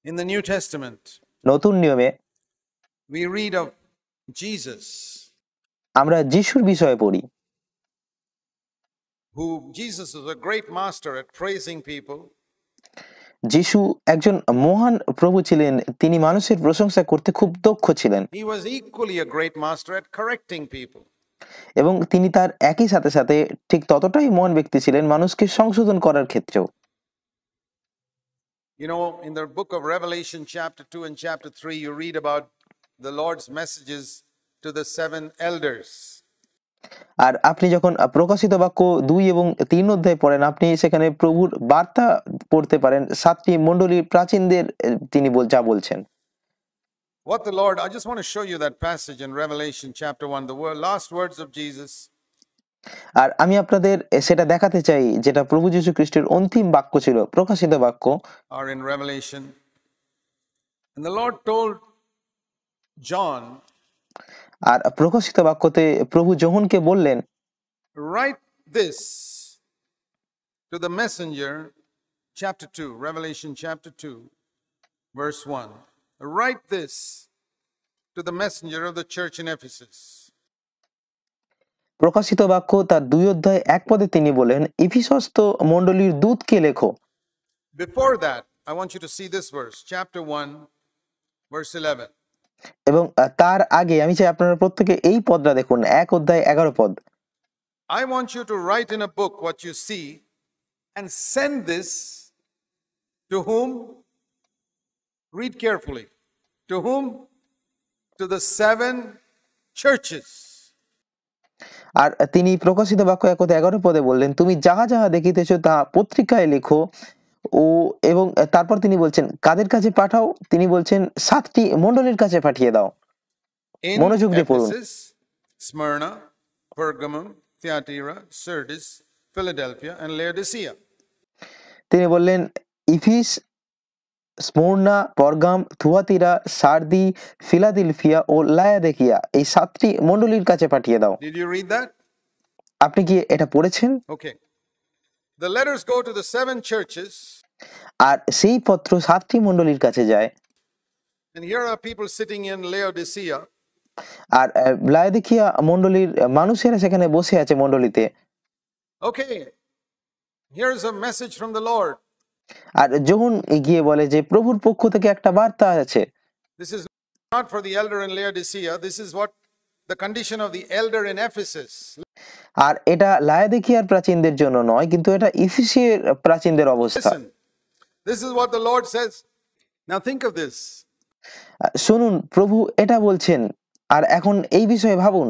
In the New Testament, নতুন নিয়মে we read of Jesus, আমরা যিশুর বিষয়ে পড়ি, who Jesus is a great master at praising people. যিশু একজন মহান প্রভু ছিলেন, তিনি মানুষের প্রশংসা করতে খুব দক্ষ ছিলেন He was equally a great master at correcting people. এবং তিনি তার একই সাথে সাথে ঠিক ততটাই মহান ব্যক্তি ছিলেন মানুষকে সংশোধন করার ক্ষেত্রেও। You know, in the book of Revelation, chapter 2 and chapter 3, you read about the Lord's messages to the 7 elders. আর আপনি যখন প্রকাশিত বাক্য 2 এবং 3 অধ্যায় পড়েন, আপনি সেখানে প্রভুর বার্তা পড়তে পারেন 7টি মণ্ডলীর প্রাচীনদের তিনি যা বলছেন। What the Lord, I just want to show you that passage in Revelation chapter 1, the last words of Jesus. আর আমি আপনাদের সেটা দেখাতে চাই যেটা প্রভু যীশু খ্রিস্টের অন্তিম বাক্য ছিল, প্রকাশিত বাক্য। Or in Revelation. And the Lord told John, আর প্রকাশিত বাক্যতে প্রভু যোহনকে বললেন, write this to the messenger, chapter 2, Revelation chapter 2, verse 1. Write this to the messenger of the church in Ephesus. প্রকাশিত বাক্য তার 2 অধ্যায় 1 পদে তিনি বলেন, ইফিসস্থ মণ্ডলীর দূতকে লেখো। Before that, I want you to see this verse, chapter 1, verse 11. এবং তার আগে আমি চাই আপনারা প্রত্যেকে এই পদটা দেখুন, 1 অধ্যায় 11 পদ। I want you to write in a book what you see and send this to whom? Read carefully. To whom? To the 7 churches. আর তিনি প্রকাশিত বাক্য 1 অধ্যায় 11 পদে বললেন, তুমি যাহা যাহা দেখিতেছো তা পত্রিকায় লেখো। ও এবং তারপর তিনি বলছেন কাদের কাছে পাঠাও, তিনি বলছেন 7টি মণ্ডলীর কাছে পাঠিয়ে দাও। In মনোযোগ দিয়ে পড়ুন। Ephesus, Smyrna, Pergamum, Thyatira, Sardis, Philadelphia, and Laodicea. তিনি বললেন ইফিস, স্মুর্না, পরগাম, থুয়াতিরা, সার্দি, ফিলাদেলফিয়া ও লায়াদিকিয়া, এই 7টি মণ্ডলীর কাছে পাঠিয়ে দাও। Did you read that? আপনি কি এটা পড়েছেন? Okay. The letters go to the 7 churches. আর সেই পত্র 7টি মণ্ডলীর কাছে যায়। And here are people sitting in Laodicea. আর লায়াদিকিয়া মণ্ডলীর মানুষেরা সেখানে বসে আছে মণ্ডলীতে। Okay. Here's a message from the Lord. আর যখন গিয়ে বলে যে প্রভুর পক্ষ থেকে একটা বার্তা আছে। This is not for the elder in Laodicea. This is what the condition of the elder in Ephesus. আর এটা লায়াদিকিয়ার প্রাচীনদের জন্য নয়, কিন্তু এটা ইফিসের প্রাচীনদের অবস্থা। Listen. This is what the Lord says. Now think of this. শুনুন, প্রভু এটা বলছেন, আর এখন এই বিষয়ে ভাবুন।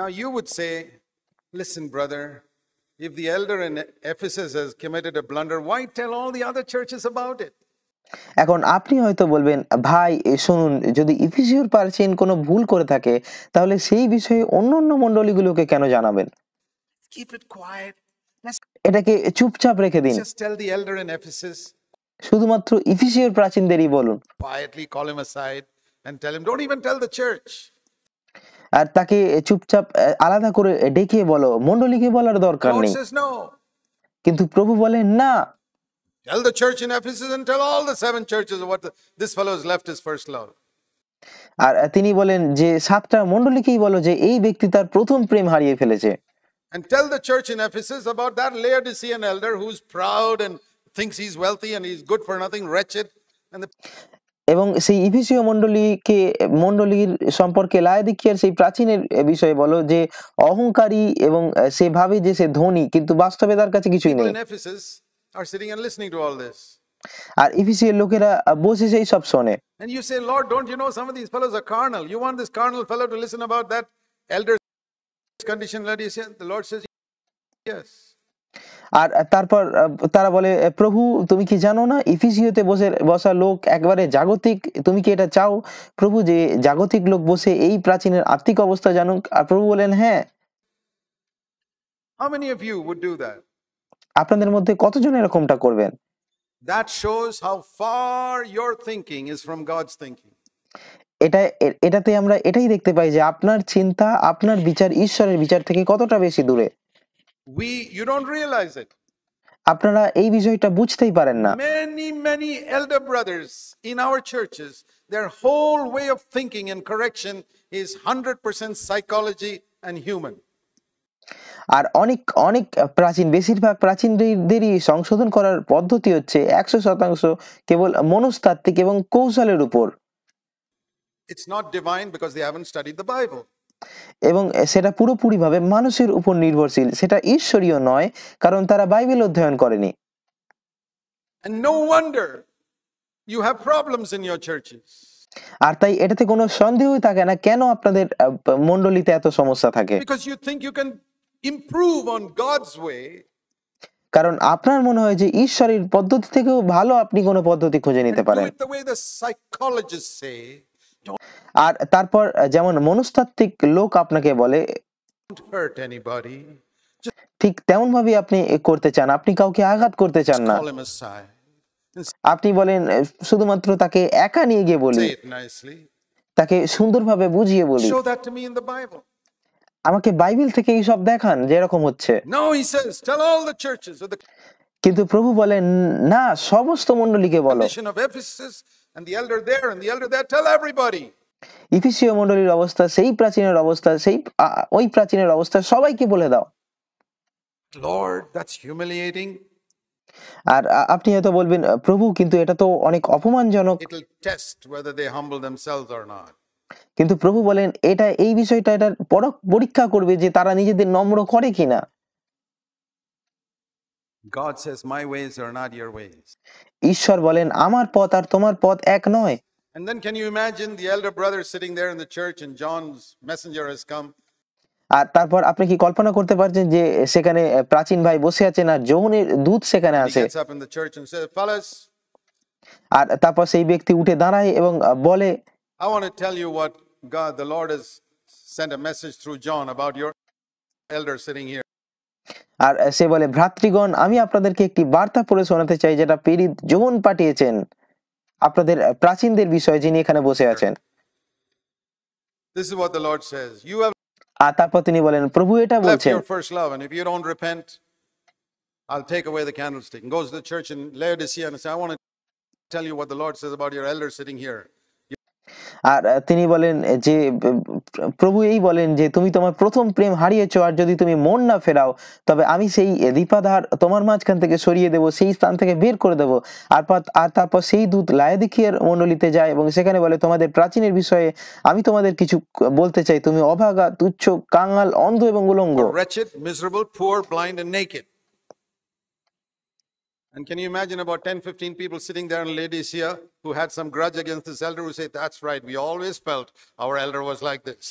Now you would say, listen, brother, if the elder in Ephesus has committed a blunder, why tell all the other churches about it? এখন আপনি হয়তো বলবেন, ভাই শুনুন, যদি ইফিসীয়র প্রাচীন কোনো ভুল করে থাকে তাহলে সেই বিষয়ে অন্য মণ্ডলীগুলোকে কেন জানাবেন? Keep it quiet. এটাকে চুপচাপ রেখে দিন। Just tell the elder in Ephesus. শুধুমাত্র ইফিসীয়র প্রাচীনদেরই বলুন। Quietly call him aside and tell him, don't even tell the church. আর তাকে চুপচাপ আলাদা করে ডেকে বলো, মণ্ডলীকে বলার দরকার The Lord নেই। says no. কিন্তু প্রভু বলেন না, Tell the church in Ephesus and tell all the 7 churches what this fellow has left his first love. আর তিনি বলেন যে 7টা মণ্ডলীকেই বলো যে এই ব্যক্তি তার প্রথম প্রেম হারিয়ে ফেলেছে। And tell the church in Ephesus about that Laodicean elder who's proud and thinks he's wealthy and he's good for nothing, wretched. And এবং সেই ইফিসীয় মণ্ডলীর সম্পর্কে লায়াদিকিয়ার সেই প্রাচীনের বিষয়ে বলো যে অহংকারী এবং সে ভাবে যে সে ধনী, কিন্তু বাস্তবে তার কাছে কিছুই people নেই। in Ephesus are sitting and listening to all this. আর ইফিসীয়ের লোকেরা বসে সেই সব শোনে। And you say, Lord, don't you know some of these fellows are carnal? You want this carnal fellow to listen about that elder's condition, Laodicea? The Lord says, yes. আর তারপর তারা বলে, প্রভু তুমি কি জানো না ইফিসীয়তে বসা লোক একবারে জাগতিক, তুমি কি এটা চাও প্রভু যে জাগতিক লোক বসে এই প্রাচীনের আর্থিক অবস্থা জানুক? আর প্রভু বলেন হ্যাঁ। How many of you would do that? আপনাদের মধ্যে কতজন এরকমটা করবেন? That shows how far your thinking is from God's thinking. এটাতে আমরা এটাই দেখতে পাই যে আপনার চিন্তা, আপনার বিচার ঈশ্বরের বিচার থেকে কতটা বেশি দূরে। You don't realize it. আপনারা এই বিষয়টা বুঝতেই পারেন না। Many elder brothers in our churches, their whole way of thinking and correction is 100% psychology and human. আর অনেক অনেক প্রাচীন, বেশিরভাগ প্রাচীনদেরই সংশোধন করার পদ্ধতি হচ্ছে 100% কেবল মনস্তাত্ত্বিক এবং কৌশলের উপর। It's not divine because they haven't studied the Bible. এবং সেটা পুরোপুরিভাবে মানুষের উপর নির্ভরশীল। সেটা ঈশ্বরীয় নয়, কারণ তারা বাইবেল অধ্যয়ন করেনি। And no wonder you have problems in your churches. আর তাই এটাতে কোনো সন্দেহই থাকে না কেন আপনাদের মণ্ডলীতে এত সমস্যা থাকে। Because you think you can improve on God's way. কারণ আপনার মনে হয় যে ঈশ্বরের পদ্ধতি থেকেও ভালো আপনি কোনো পদ্ধতি খুঁজে নিতে And do পারেন। it the way the psychologists say. আর তারপর যেমন মনস্তাত্ত্বিক লোক আপনাকে বলে Don't hurt anybody. ঠিক তেমন ভাবে আপনি করতে চান, আপনি কাউকে আঘাত করতে চান Just না। call him aside and আপনি বলেন শুধুমাত্র তাকে একা নিয়ে গিয়ে বলি, say it nicely. তাকে সুন্দরভাবে বুঝিয়ে বলি। Show that to me in the Bible. আমাকে বাইবেল থেকে এইসব দেখান যে এরকম হচ্ছে। No, he says, tell all the churches of the কিন্তু প্রভু বলেন না, সমস্ত মণ্ডলীকে বলো। mission of Ephesus and the elder there and the elder there, tell everybody. ইফিসীয় মণ্ডলীর অবস্থা, সেই প্রাচীনের অবস্থা, সেই ওই প্রাচীনের অবস্থা সবাইকে বলে দাও। Lord, that's humiliating. আর আপনি হয়তো বলবেন প্রভু, কিন্তু এটা তো অনেক অপমানজনক। It'll test whether they humble themselves or not. কিন্তু প্রভু বলেন এটা, এই বিষয়টা এটার পরীক্ষা করবে যে তারা নিজেদের নম্র করে কিনা। God says, my ways are not your ways. ঈশ্বর বলেন আমার পথ আর তোমার পথ এক নয়। And then can you imagine the elder brother sitting there in the church and John's messenger has come? আর তারপর আপনি কি কল্পনা করতে পারছেন যে সেখানে প্রাচীন ভাই বসে আছেন আর যোহনের দূত সেখানে He আছে। gets up in the church and says, fellas, আর তারপর সেই ব্যক্তি উঠে দাঁড়ায় এবং বলে, I want to tell you what God, the Lord has sent a message through John about your elder sitting here. আর সে বলে, ভ্রাতৃগণ, আমি আপনাদেরকে একটি বার্তা পড়ে শোনাতে চাই যেটা প্রেরিত যোহন পাঠিয়েছেন আপনাদের প্রাচীনদের বিষয়ে, যিনি এখানে বসে আছেন। This is what the Lord says. You have আর তারপর তিনি বলেন, প্রভু এটা left বলছেন, your first love, and if you don't repent, I'll take away the candlestick. And goes to the church in Laodicea and says, I want to tell you what the Lord says about your elder sitting here. আর তিনি বলেন যে প্রভু এই বলেন যে তুমি তোমার প্রথম প্রেম হারিয়েছো, আর যদি তুমি মন না ফেরাও তবে আমি সেই দীপাধার তোমার মাঝখান থেকে সরিয়ে দেব, সেই স্থান থেকে বের করে দেব। আর তারপর সেই দূত লায়োদিকিয়ার মণ্ডলীতে যায় এবং সেখানে বলে, তোমাদের প্রাচীনের বিষয়ে আমি তোমাদের কিছু বলতে চাই। তুমি অভাগা, তুচ্ছ, কাঙাল, অন্ধ এবং উলঙ্গ। Wretched, miserable, poor, blind, and naked. And can you imagine about 10-15 people sitting there in Laodicea who had some grudge against this elder who say, that's right, we always felt our elder was like this.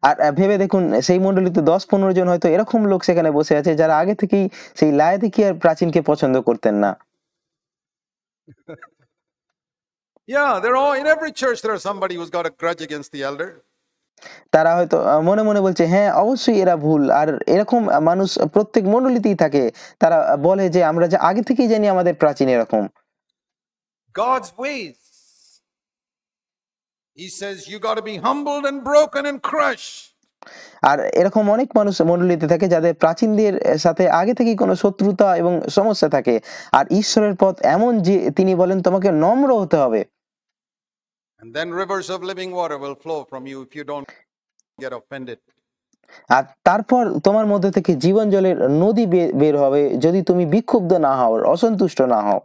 আর ভেবে দেখুন, সেই মণ্ডলীতে 10-15 জন হয়তো এরকম লোক সেখানে বসে আছে যারা আগে থেকেই সেই লায়োদিকিয়ার প্রাচীনকে পছন্দ করতেন না। Yeah, they're all in every church there is somebody who's got a grudge against the elder. তারা হয়তো মনে মনে বলছে, হ্যাঁ অবশ্যই এরা ভুল। আর এরকম মানুষ প্রত্যেক মণ্ডলীতেই থাকে। তারা বলে যে আমরা যে আগে থেকেই জানি আমাদের প্রাচীন এরকম। God's ways. He says you got to be humbled and broken and crushed. আর এরকম অনেক মানুষ মণ্ডলীতে থাকে যাদের প্রাচীনদের সাথে আগে থেকেই কোনো শত্রুতা এবং সমস্যা থাকে। আর ঈশ্বরের পথ এমন যে তিনি বলেন তোমাকে নম্র হতে হবে। And then rivers of living water will flow from you if you don't get offended. আর তারপর তোমার মধ্যে থেকে জীবন জলের নদী বের হবে যদি তুমি বিক্ষুব্ধ না হও, অসন্তুষ্ট না হও।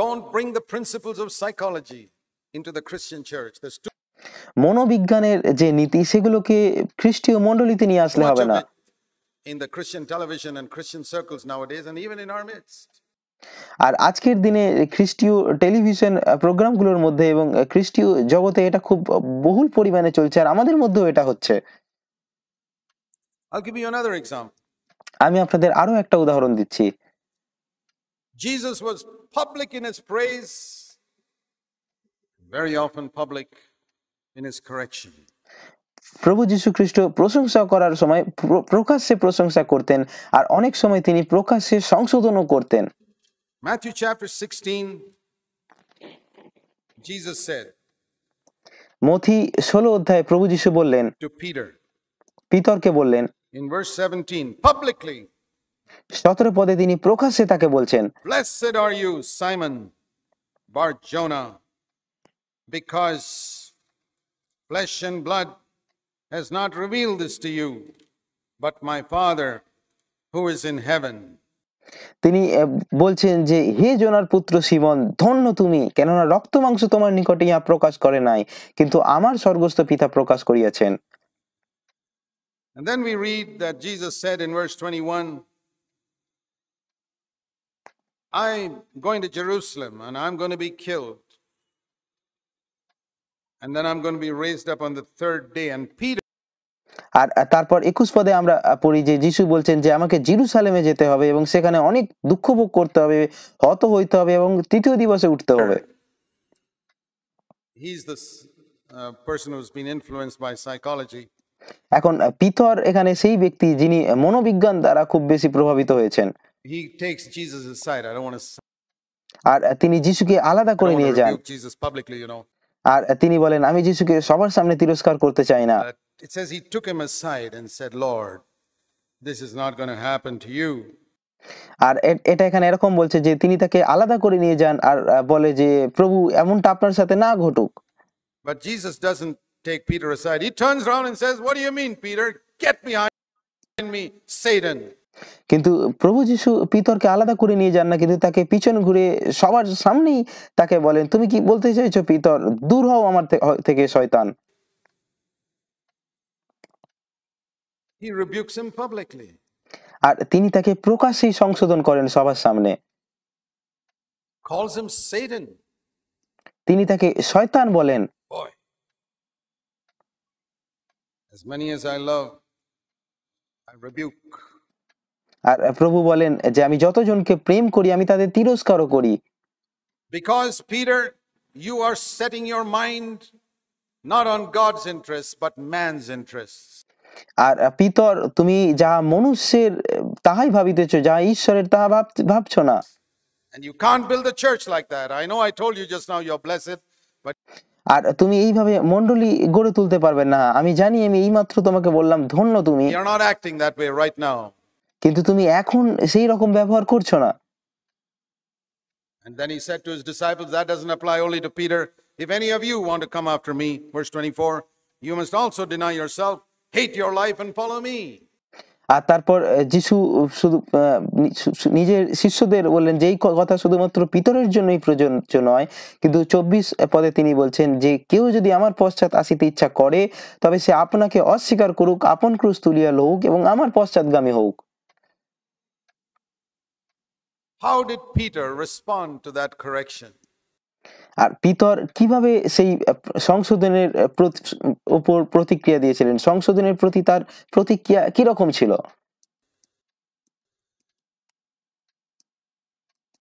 Don't bring the principles of psychology into the Christian church. There's too মনোবিজ্ঞানের যে নীতি সেগুলোকে খ্রিস্টীয় মণ্ডলীতে নিয়ে আসলে much হবে of না। it in the Christian television and Christian circles nowadays, and even in our midst. আর আজকের দিনে খ্রিস্টীয় টেলিভিশন প্রোগ্রামগুলোর মধ্যে এবং খ্রিস্টীয় জগতে এটা খুব বহুল পরিমাণে চলছে, আর আমাদের মধ্যেও এটা হচ্ছে। I'll give you another example. আমি আপনাদের আরো একটা উদাহরণ দিচ্ছি। Jesus was public in his praise, very often public in his correction. প্রভু যীশু খ্রিস্ট প্রশংসা করার সময় প্রকাশ্যে প্রশংসা করতেন, আর অনেক সময় তিনি প্রকাশ্যে সংশোধনও করতেন। Matthew chapter 16, Jesus said মথি 16 অধ্যায়ে প্রভু যীশু বললেন, to Peter পিতরকে বললেন in verse 17, publicly, 17 পদে তিনি প্রকাশ্যে তাকে বলছেন, Blessed are you, Simon Bar-Jonah, because flesh and blood has not revealed this to you, but my Father who is in heaven. তিনি বলছেন যে, হে জোনার পুত্র সিমন, ধন্য তুমি, কেননা রক্ত মাংস তোমার নিকটে ইহা প্রকাশ করে নাই, কিন্তু আমার স্বর্গস্থ পিতা প্রকাশ করিয়াছেন। And then we read that Jesus said in verse 21, I'm going to Jerusalem and I'm going to be killed. And then I'm going to be raised up on the third day. And Peter, আর তারপর 21 পদে আমরা পড়ি যে যিশু বলছেন যে আমাকে জেরুসালেমে যেতে হবে এবং সেখানে অনেক দুঃখ ভোগ করতে হবে, হত হইতে হবে এবং তৃতীয় দিবসে উঠতে হবে। he's the person who's been influenced by psychology. এখন পিতর এখানে সেই ব্যক্তি যিনি মনোবিজ্ঞান দ্বারা খুব বেশি প্রভাবিত হয়েছেন। He takes Jesus aside. I don't want to আর তিনি যিশুকে আলাদা করে নিয়ে যান। rebuke Jesus publicly, আর তিনি বলেন, আমি যিশুকে সবার সামনে তিরস্কার করতে চাই না। It says he took him aside and said, Lord, this is not going to happen to you. আর এটা এখানে এরকম বলছে যে তিনি তাকে আলাদা করে নিয়ে যান আর বলে যে প্রভু এমনটা আপনার সাথে না ঘটুক। But Jesus doesn't take Peter aside. He turns around and says, what do you mean, Peter? Get behind me, Satan. কিন্তু প্রভু যিশু পিতরকে আলাদা করে নিয়ে যান না, কিন্তু তাকে পিছন ঘুরে সবার সামনেই তাকে বলেন, তুমি কি বলতে চাইছো পিতর? দূর হও আমার থেকে শয়তান। He rebukes him publicly. আর তিনি তাকে প্রকাশ্যেই সংশোধন করেন সবার সামনে। Calls him Satan. তিনি তাকে শয়তান বলেন। Boy, as many as I love, I rebuke. আর প্রভু বলেন যে আমি যতজনকে প্রেম করি আমি তাদের তিরস্কারও করি। Because Peter, you are setting your mind not on God's interests but man's interests. আর পিতর, তুমি যা মনুষ্যের তাহাই ভাবিতেছ, যা ঈশ্বরের তাহা ভাবছো না। And you can't build a church like that. I know I told you just now you're blessed, but আর তুমি এইভাবে মণ্ডলী গড়ে তুলতে পারবে না। আমি জানি, আমি এইমাত্র তোমাকে বললাম ধন্য তুমি, you're not acting that way right now. কিন্তু তুমি এখন সেই রকম ব্যবহার করছো না। And then he said to his disciples, that doesn't apply only to Peter. If any of you want to come after me, verse 24, you must also deny yourself, hate your life and follow me. আর তারপর যিশু শুধু নিজের শিষ্যদের বললেন যে এই কথা শুধুমাত্র পিতরের জন্যই প্রযোজ্য নয়, কিন্তু 24 পদে তিনি বলছেন যে কেউ যদি আমার পশ্চাৎ আসিতে ইচ্ছা করে তবে সে আপনাকে অস্বীকার করুক, আপন ক্রুশ তুলিয়া লউক এবং আমার পশ্চাৎগামী হোক। How did Peter respond to that correction? আর পিতর কিভাবে সেই সংশোধনের উপর প্রতিক্রিয়া দিয়েছিলেন? সংশোধনের প্রতি তার প্রতিক্রিয়া কি রকম ছিল?